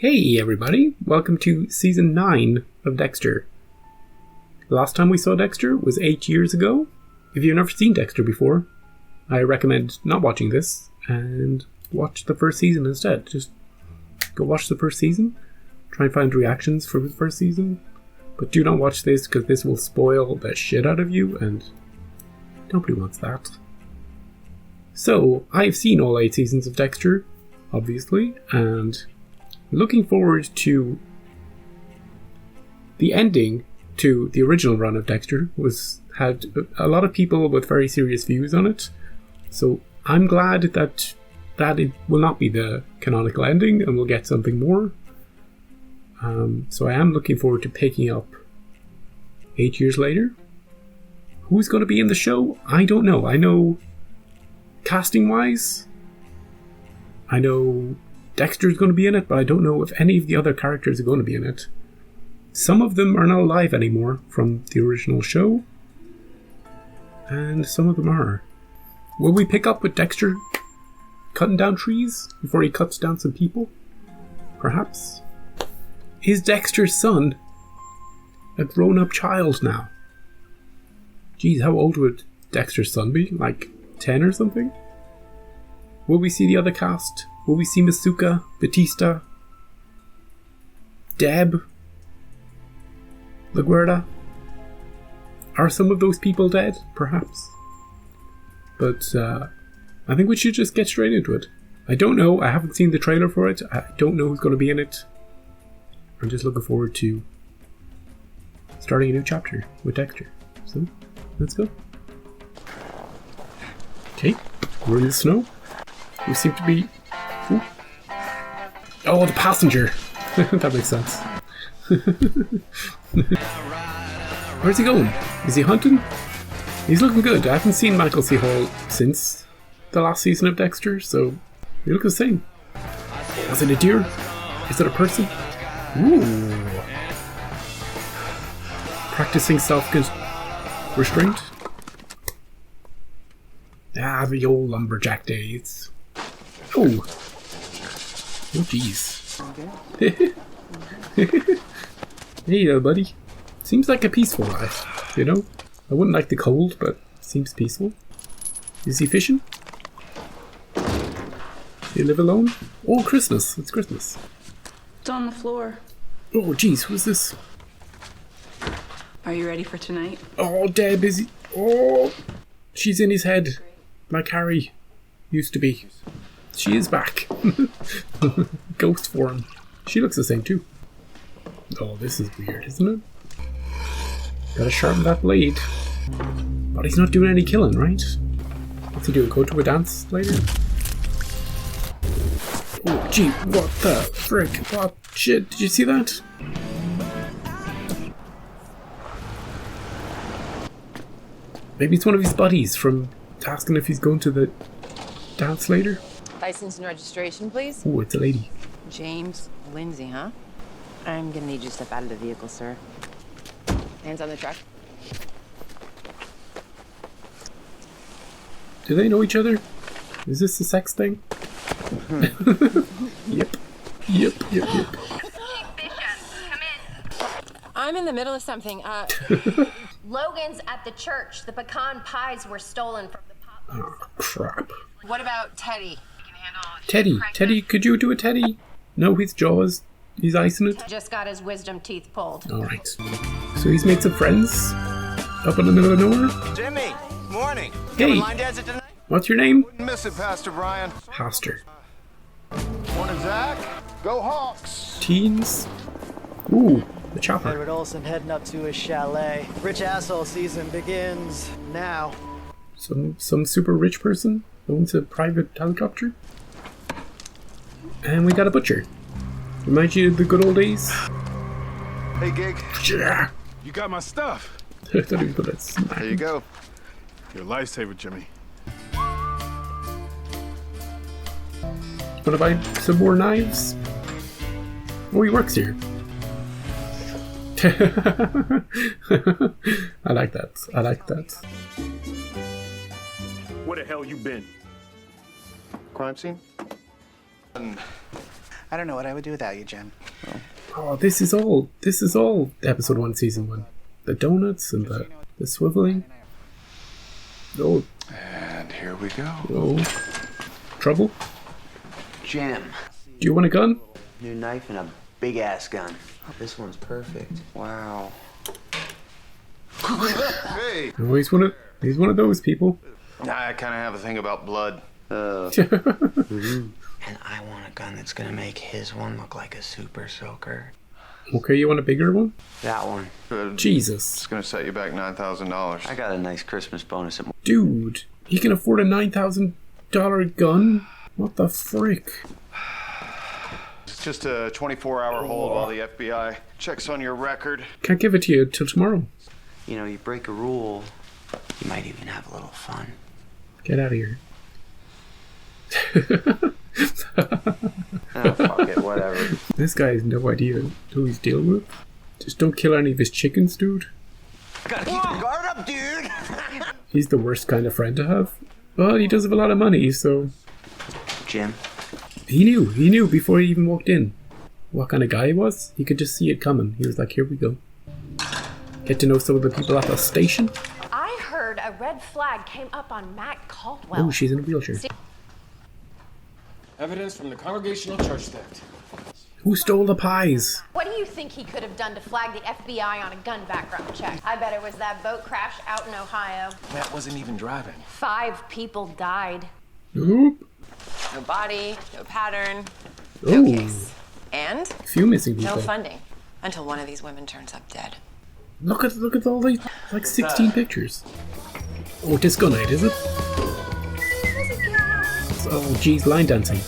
Hey everybody, welcome to Season 9 of Dexter. The last time we saw Dexter was 8 years ago. If you've never seen Dexter before, I recommend not watching this and watch the first season instead. Just go watch the first season, try and find reactions for the first season, but do not watch this because this will spoil the shit out of you and nobody wants that. So, I've seen all 8 seasons of Dexter, obviously, and looking forward to the ending to the original run of Dexter. Had a lot of people with very serious views on it, so I'm glad that it will not be the canonical ending and we'll get something more. So I am looking forward to picking up 8 years later. Who's going to be in the show? I don't know. I know casting wise, I know Dexter's going to be in it, but I don't know if any of the other characters are going to be in it. Some of them are not alive anymore from the original show, and some of them are. Will we pick up with Dexter cutting down trees before he cuts down some people? Perhaps. Is Dexter's son a grown-up child now? Geez, how old would Dexter's son be? Like 10 or something? Will we see the other cast? Will we see Masuka, Batista, Deb, LaGuardia? Are some of those people dead? Perhaps. But I think we should just get straight into it. I don't know. I haven't seen the trailer for it. I don't know who's going to be in it. I'm just looking forward to starting a new chapter with Dexter. So, let's go. Okay, we're in the snow. We seem to be... Ooh. Oh, the passenger! That makes sense. Where's he going? Is he hunting? He's looking good. I haven't seen Michael C. Hall since the last season of Dexter, so he looks the same. Was it a deer? Is it a person? Ooh. Practicing self-restraint? Ah, the old lumberjack days. Oh. Oh, jeez. Hey, buddy. Seems like a peaceful life, you know? I wouldn't like the cold, but seems peaceful. Is he fishing? They live alone? Oh, Christmas. It's Christmas. It's on the floor. Oh, jeez. Who's this? Are you ready for tonight? Oh, Deb, is he... Oh! She's in his head. Like Harry used to be. She is back. Ghost form. She looks the same too. Oh, this is weird, isn't it? Gotta sharpen that blade. But he's not doing any killing, right? What's he doing? Go to a dance later? Oh, gee, what the frick? What shit? Did you see that? Maybe it's one of his buddies from asking if he's going to the dance later. License and registration, please. Oh, it's a lady. James Lindsay, huh? I'm gonna need you to step out of the vehicle, sir. Hands on the truck. Do they know each other? Is this a sex thing? Yep. I'm in the middle of something. Logan's at the church. The pecan pies were stolen from the pop. Oh, crap. What about Teddy? Teddy, could you do a Teddy? No, his jaws. He's icing it. Just got his wisdom teeth pulled. Alright. So he's made some friends up in the middle of nowhere. Jimmy, morning. Hey. Line dance it tonight? What's your name? Wouldn't miss it, Pastor Brian. Pastor. Morning, Zach. Go Hawks. Teens. Ooh, the chopper. Edward Olsen heading up to his chalet. Rich asshole season begins now. Some super rich person owns a private helicopter. And we got a butcher. Reminds you of the good old days? Hey, Gig. Yeah. You got my stuff. I thought he was gonna smack There you him. go. Your lifesaver, Jimmy. Wanna buy some more knives? Oh, he works here. I like that. Where the hell you been? Crime scene? I don't know what I would do without you, Jim. Oh, this is all episode 1, season 1. The donuts and the swiveling. Oh. And here we go. Oh. Trouble? Jim. Do you want a gun? New knife and a big-ass gun. This one's perfect. Wow. Hey! Oh, he's one of those people. I kind of have a thing about blood. And I want a gun that's gonna make his one look like a super soaker. Okay, you want a bigger one? That one. Jesus. It's gonna set you back $9,000. I got a nice Christmas bonus at Dude, he can afford a $9,000 gun? What the frick? It's just a 24-hour hold while the FBI checks on your record. Can't give it to you till tomorrow. You know, you break a rule, you might even have a little fun. Get out of here. Oh, fuck it, whatever. This guy has no idea who he's dealing with. Just don't kill any of his chickens, dude. Gotta keep your guard up, dude! He's the worst kind of friend to have. But he does have a lot of money, so... Jim? He knew before he even walked in what kind of guy he was. He could just see it coming. He was like, here we go. Get to know some of the people at the station. I heard a red flag came up on Matt Caldwell. Oh, she's in a wheelchair. Evidence from the Congregational Church theft. Who stole the pies? What do you think he could have done to flag the FBI on a gun background check? I bet it was that boat crash out in Ohio. Matt wasn't even driving. 5 people died. Oop. No body, no pattern, Oh, no case. And a few missing people. no funding until one of these women turns up dead. Look at all these, like 16 pictures. Oh, disco night, is it? Oh, geez, line dancing.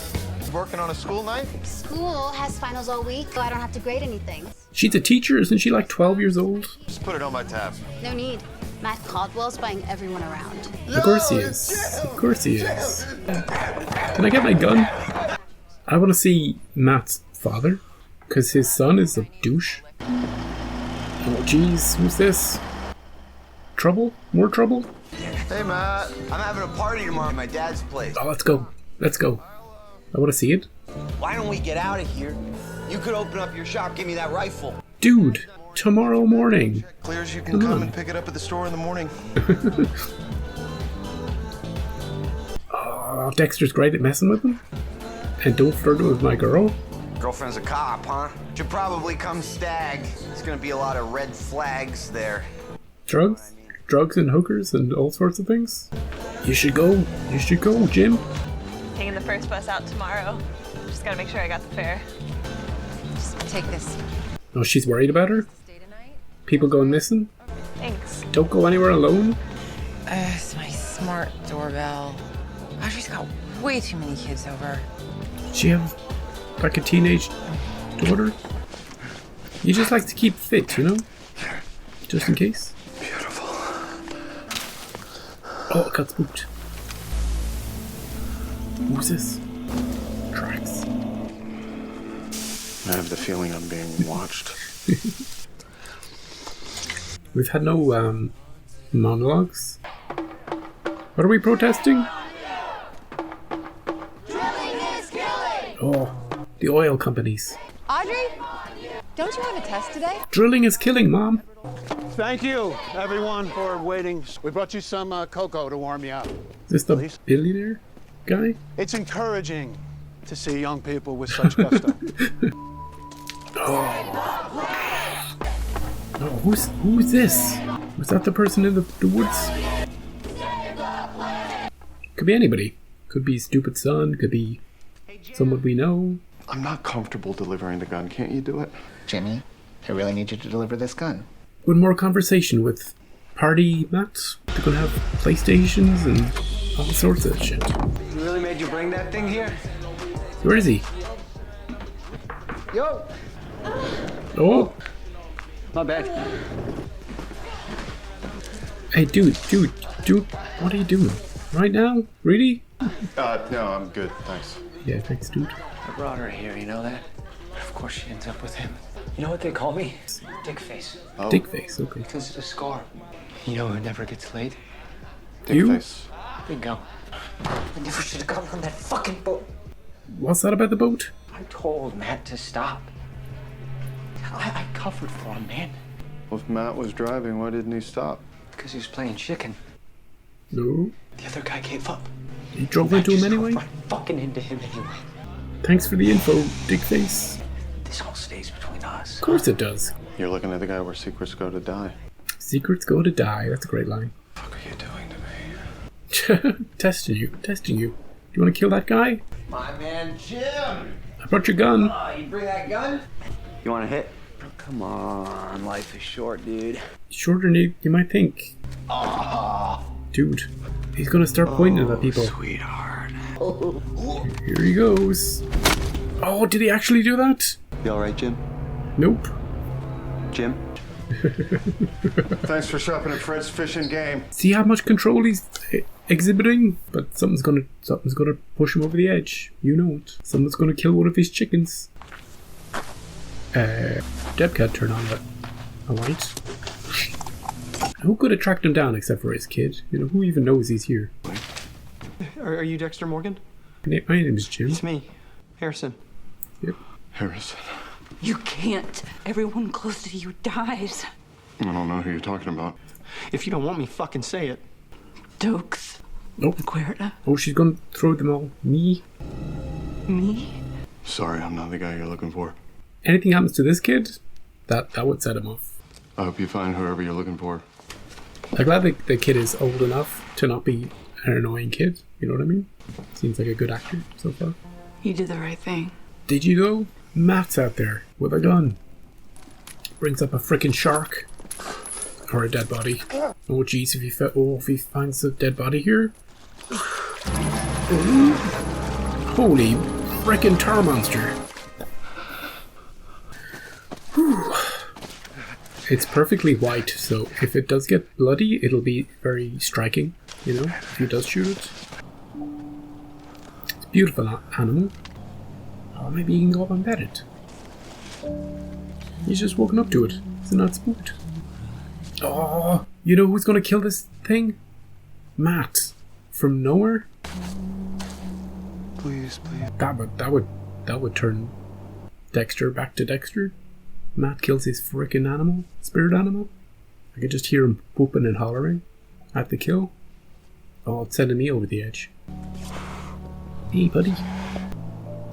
Working on a school night? School has finals all week, so I don't have to grade anything. She's a teacher, isn't she like 12 years old? Just put it on my tab. No need. Matt Caldwell's buying everyone around. Of course he is. Of course he is. Can I get my gun? I want to see Matt's father, because his son is a douche. Oh, jeez, who's this? Trouble? More trouble? Hey, Matt. I'm having a party tomorrow at my dad's place. Oh, let's go. Let's go. I want to see it. Why don't we get out of here? You could open up your shop, give me that rifle. Dude, tomorrow morning. Clear as you can come and pick it up at the store in the morning. Oh, Dexter's great at messing with him. And don't flirt with my girl. Girlfriend's a cop, huh? Should probably come stag. There's gonna be a lot of red flags there. Drugs? Drugs and hookers and all sorts of things. You should go. You should go, Jim. Taking the first bus out tomorrow. Just gotta make sure I got the fare. Just take this. Oh, she's worried about her? People going missing? Thanks. Don't go anywhere alone? It's my smart doorbell. Audrey's got way too many kids over. She have like a teenage daughter? You just like to keep fit, you know? Just in case. Beautiful. Oh, I got spooked. Who's this? Tracks. I have the feeling I'm being watched. We've had no monologues. What are we protesting? Drilling is killing! Oh, the oil companies. Audrey, don't you have a test today? Drilling is killing, Mom. Thank you, everyone, for waiting. We brought you some cocoa to warm you up. Is this the billionaire guy? It's encouraging to see young people with such gusto. Oh, who's this? Was that the person in the woods? Could be anybody. Could be stupid son. Could be someone we know. I'm not comfortable delivering the gun. Can't you do it? Jimmy, I really need you to deliver this gun. One more conversation with Party Matt. They're gonna have PlayStations and all sorts of shit. You really made you bring that thing here? Where is he? Yo! Oh! My bad. Hey, dude, what are you doing? Right now? Really? No, I'm good, thanks. Yeah, thanks, dude. I brought her here, you know that? Of course she ends up with him. You know what they call me? Dickface. Oh. Dickface, okay. Because of the scar. You know who never gets laid? You? Dickface. Bingo. I never should have come from that fucking boat. What's that about the boat? I told Matt to stop. I covered for him, man. Well, if Matt was driving, why didn't he stop? Because he was playing chicken. No. The other guy gave up. He drove into him anyway? Right fucking into him anyway. Thanks for the info, Dickface. This all stays between us. Of course it does. You're looking at the guy where secrets go to die. Secrets go to die. That's a great line. What are you doing to me? Testing you. Do you want to kill that guy? My man Jim! I brought your gun. Oh, you bring that gun? You want to hit? Come on, life is short, dude. Shorter than you might think. Dude, he's gonna start pointing at people. Sweetheart. Here he goes. Oh, did he actually do that? You alright, Jim? Nope. Jim? Thanks for shopping at Fred's Fish and Game. See how much control he's exhibiting? But something's gonna push him over the edge. You know it. Someone's gonna kill one of his chickens. Debcat turn on a light. Who could have tracked him down except for his kid? You know, who even knows he's here? Are you Dexter Morgan? My name is Jim. It's me, Harrison. Yep. Harrison. You can't. Everyone close to you dies. I don't know who you're talking about. If you don't want me, fucking say it. Dokes. Nope. Guerra. Oh, she's gonna throw them all. Me? Sorry, I'm not the guy you're looking for. Anything happens to this kid, that would set him off. I hope you find whoever you're looking for. I'm glad the kid is old enough to not be an annoying kid. You know what I mean? Seems like a good actor so far. You did the right thing. Did you though? Matt's out there with a gun. Brings up a freaking shark. Or a dead body. Oh jeez, if he finds a dead body here. Ooh. Holy freaking tar monster. Whew. It's perfectly white, so if it does get bloody, it'll be very striking, you know, if he does shoot it. It's a beautiful animal. Or maybe he can go up and pet it. He's just walking up to it. Is it not spooked? Oh, you know who's gonna kill this thing? Matt. From nowhere? Please. That would turn Dexter back to Dexter. Matt kills his frickin' animal, spirit animal. I could just hear him whooping and hollering at the kill. Oh, it's sending me over the edge. Hey, buddy.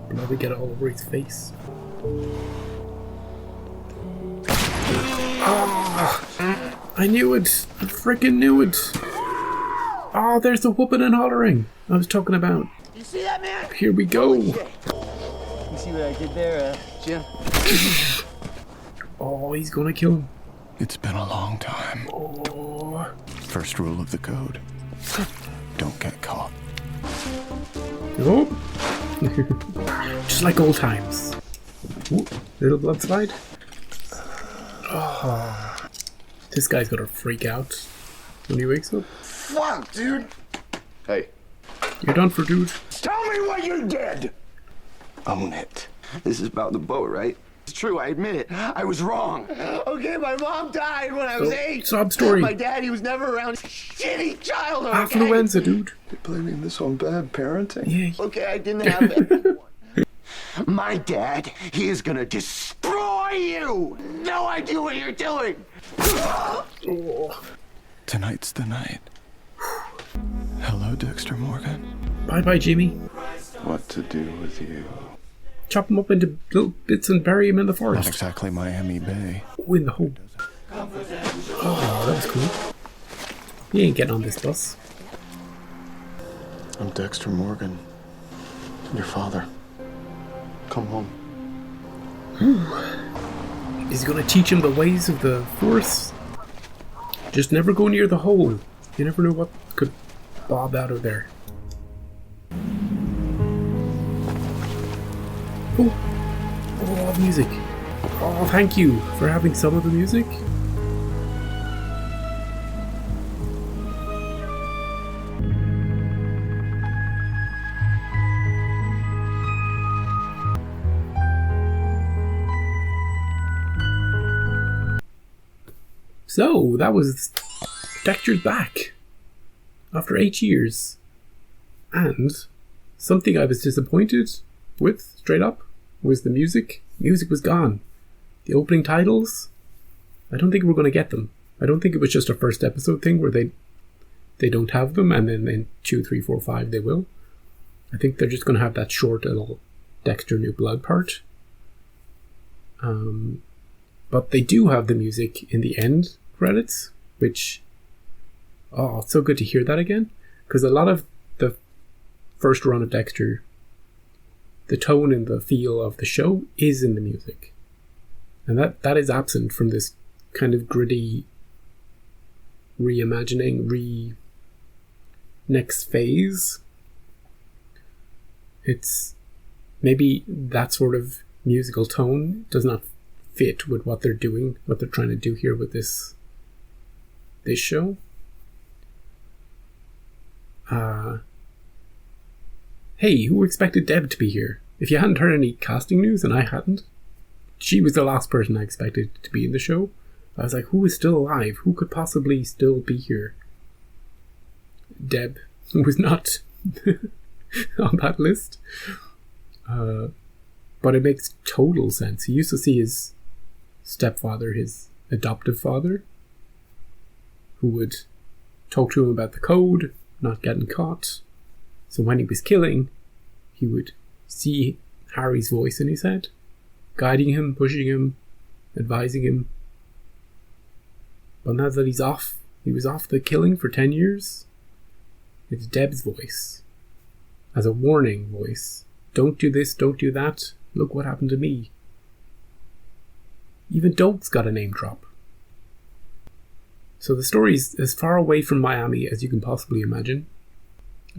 Blood get all over his face. Oh, I knew it. I frickin' knew it. Oh, there's the whooping and hollering I was talking about. You see that, man? Here we go. You see what I did there, Jim? Oh, he's gonna kill him. It's been a long time. Oh. First rule of the code. Don't get caught. Nope. Just like old times. Ooh, little blood slide. Oh. This guy's gonna freak out when he wakes up. Fuck, dude! Hey. You're done for, dude. Tell me what you did! Own it. This is about the boat, right? It's true, I admit it. I was wrong. Okay, my mom died when I was 8. Sob story. My daddy was never around. Shitty childhood. Affluenza, dude. You're blaming this on bad parenting? Yeah. Okay, I didn't have it. My dad, he is gonna destroy you! No idea what you're doing! Oh. Tonight's the night. Hello, Dexter Morgan. Bye-bye, Jimmy. What to do with you? Chop him up into little bits and bury him in the forest. Not exactly Miami Bay. Oh, in the hole. Oh, that was cool. He ain't getting on this bus. I'm Dexter Morgan. Your father. Come home. Is he gonna teach him the ways of the forest? Just never go near the hole. You never know what could bob out of there. Oh, music. Oh, thank you for having some of the music. So, that was Dexter's back after 8 years. And something I was disappointed with, straight up, was the music. Music was gone. The opening titles, I don't think we're going to get them. I don't think it was just a first episode thing where they don't have them, and then in 2, 3, 4, 5 they will. I think they're just going to have that short little Dexter New Blood part. But they do have the music in the end credits, which, oh, it's so good to hear that again. Because a lot of the first run of Dexter, the tone and the feel of the show is in the music. And that is absent from this kind of gritty reimagining, next phase. It's maybe that sort of musical tone does not fit with what they're doing, what they're trying to do here with this show. Hey, who expected Deb to be here? If you hadn't heard any casting news, and I hadn't, she was the last person I expected to be in the show. I was like, who is still alive? Who could possibly still be here? Deb was not on that list. But it makes total sense. He used to see his stepfather, his adoptive father, who would talk to him about the code, not getting caught. So when he was killing, he would see Harry's voice in his head, guiding him, pushing him, advising him. But now that he's off, he was off the killing for 10 years, it's Deb's voice, as a warning voice. Don't do this, don't do that. Look what happened to me. Even Dope's got a name drop. So the story's as far away from Miami as you can possibly imagine.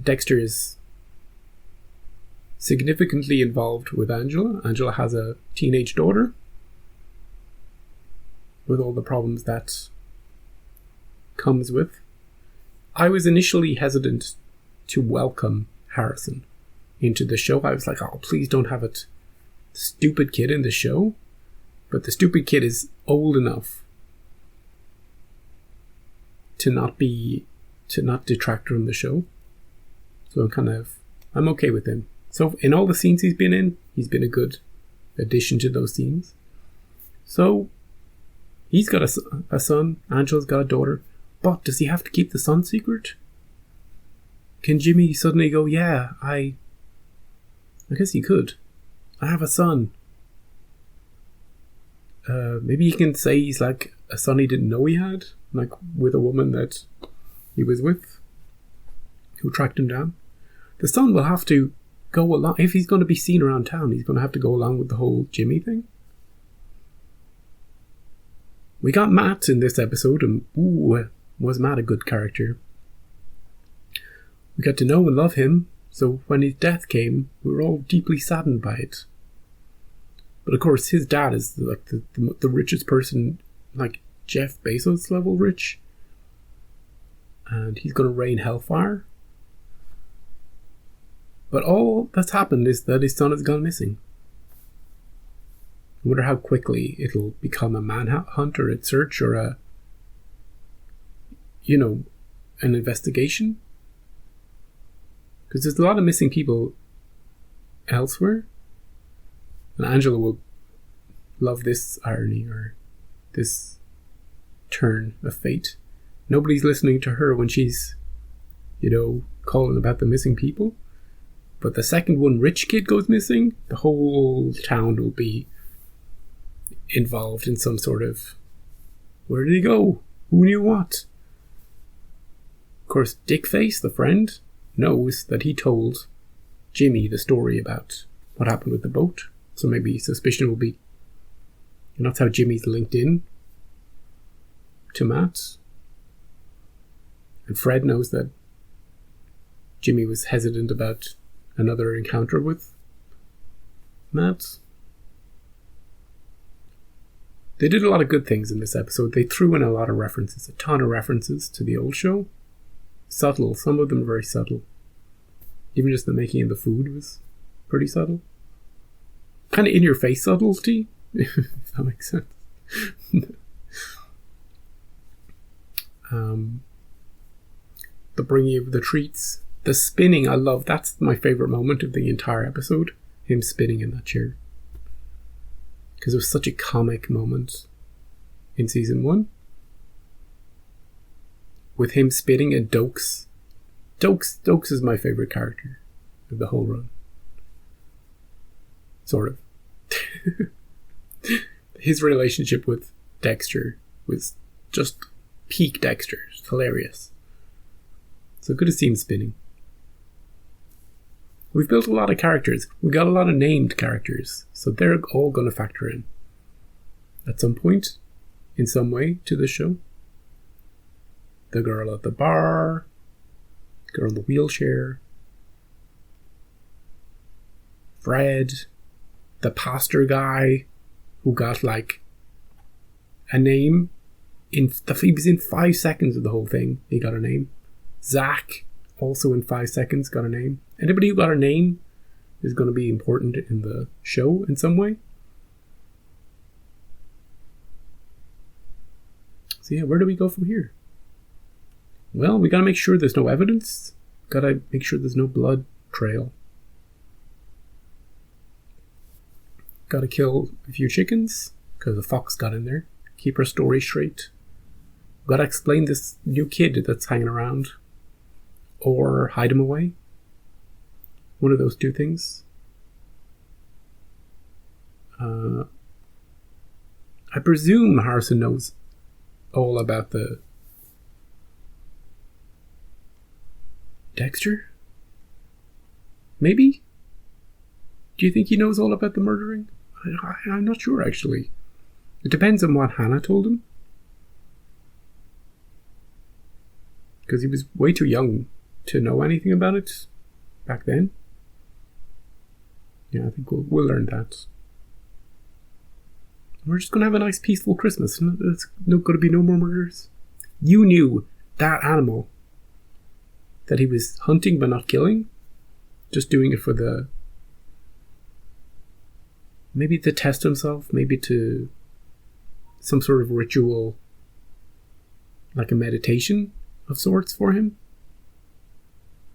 Dexter is significantly involved with Angela. Angela has a teenage daughter, with all the problems that comes with. I was initially hesitant to welcome Harrison into the show. I was like, oh, please don't have a stupid kid in the show. But the stupid kid is old enough to not detract from the show. So I'm okay with him. So in all the scenes he's been in, he's been a good addition to those scenes. So he's got a son, Angela's got a daughter, but does he have to keep the son secret? Can Jimmy suddenly go, yeah, I guess he could. I have a son. Maybe he can say he's like a son he didn't know he had, like with a woman that he was with, who tracked him down. The son will have to go along. If he's going to be seen around town, he's going to have to go along with the whole Jimmy thing. We got Matt in this episode, and was Matt a good character? We got to know and love him, so when his death came, we were all deeply saddened by it. But of course, his dad is like the richest person, like Jeff Bezos level rich, and he's going to rain hellfire. But all that's happened is that his son has gone missing. I wonder how quickly it'll become a manhunt or a search or an investigation. Because there's a lot of missing people elsewhere. And Angela will love this irony or this turn of fate. Nobody's listening to her when she's, calling about the missing people. But the second one rich kid goes missing, the whole town will be involved in some sort of, where did he go? Who knew what? Of course, Dickface, the friend, knows that he told Jimmy the story about what happened with the boat. So maybe suspicion will be, and that's how Jimmy's linked in to Matt. And Fred knows that Jimmy was hesitant about another encounter with Matt. They did a lot of good things in this episode. They threw in a lot of references, a ton of references to the old show. Subtle, some of them very subtle. Even just the making of the food was pretty subtle. Kind of in-your-face subtlety, if that makes sense. The bringing of the treats. The spinning, I love. That's my favourite moment of the entire episode. Him spinning in that chair. Because it was such a comic moment in season 1. With him spitting at Dokes. Dokes is my favourite character of the whole run. Sort of. His relationship with Dexter was just peak Dexter. It's hilarious. So good to see him spinning. We've built a lot of characters. We got a lot of named characters. So they're all going to factor in at some point, in some way, to the show. The girl at the bar, girl in the wheelchair, Fred, the pastor guy who got like a name he was in 5 seconds of the whole thing. He got a name. Zach, also in 5 seconds, got a name. Anybody who got a name is going to be important in the show in some way. So yeah, where do we go from here? Well, we gotta make sure there's no evidence. Gotta make sure there's no blood trail. Gotta kill a few chickens, because the fox got in there. Keep our story straight. Gotta explain this new kid that's hanging around. Or hide him away. One of those two things. I presume Harrison knows all about the Dexter? Maybe? Do you think he knows all about the murdering? I'm not sure, actually. It depends on what Hannah told him. Because he was way too young to know anything about it back then. Yeah, I think we'll learn that. We're just going to have a nice peaceful Christmas. There's going to be no more murders. You knew that animal that he was hunting but not killing, just doing it for the, maybe to test himself, maybe to some sort of ritual, like a meditation of sorts for him.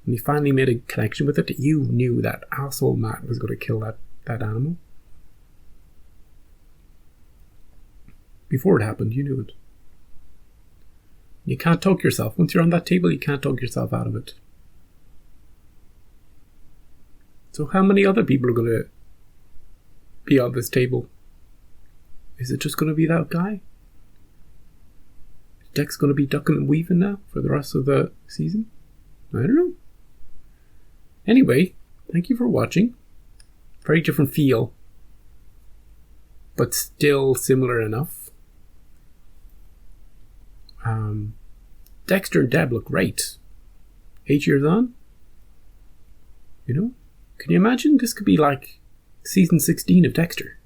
And he finally made a connection with it. You knew that asshole Matt was going to kill that animal. Before it happened, you knew it. You can't talk yourself. Once you're on that table, you can't talk yourself out of it. So how many other people are going to be on this table? Is it just going to be that guy? Is Dex going to be ducking and weaving now for the rest of the season? I don't know. Anyway, thank you for watching. Very different feel, but still similar enough. Dexter and Deb look great. 8 years on. You know? Can you imagine? This could be like season 16 of Dexter.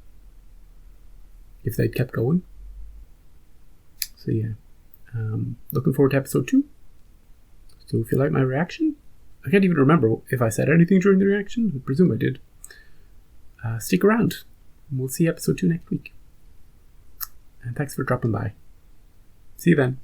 If they'd kept going. So yeah. Looking forward to episode 2. So if you like my reaction, I can't even remember if I said anything during the reaction. I presume I did. Stick around. We'll see episode 2 next week. And thanks for dropping by. See you then.